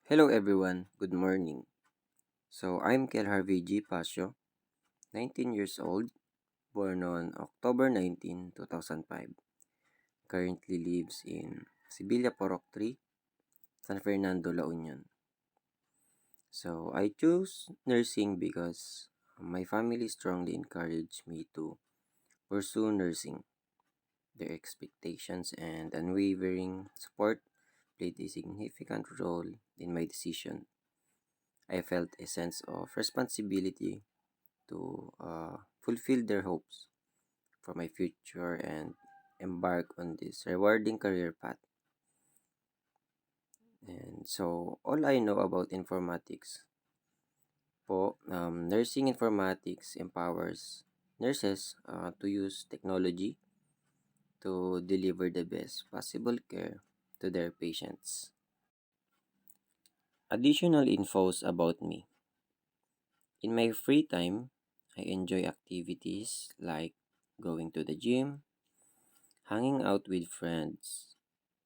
Hello everyone, good morning. I'm Kel Harvey G. Pasio, 19 years old, born on October 19, 2005. Currently lives in Sibilia Porok 3, San Fernando, La Union. I chose nursing because my family strongly encouraged me to pursue nursing. Their expectations and unwavering support played a significant role in my decision. I felt a sense of responsibility to fulfill their hopes for my future and embark on this rewarding career path. All I know about informatics nursing informatics empowers nurses to use technology to deliver the best possible care to their patients. Additional infos about me. In my free time, I enjoy activities like going to the gym, hanging out with friends,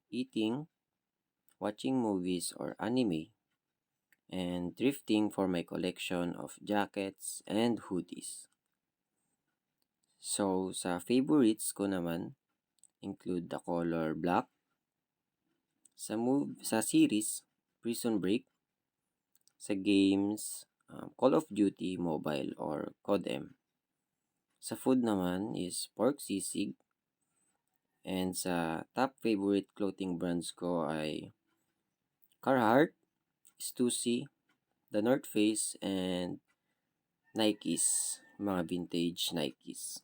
eating, watching movies or anime, and thrifting for my collection of jackets and hoodies. Sa favorites ko naman include the color black, sa series Prison Break, sa games Call of Duty Mobile or COD-M. Sa food naman is pork sisig, and sa top favorite clothing brands ko ay Carhartt, Stussy, The North Face, and Nikes, mga vintage Nikes.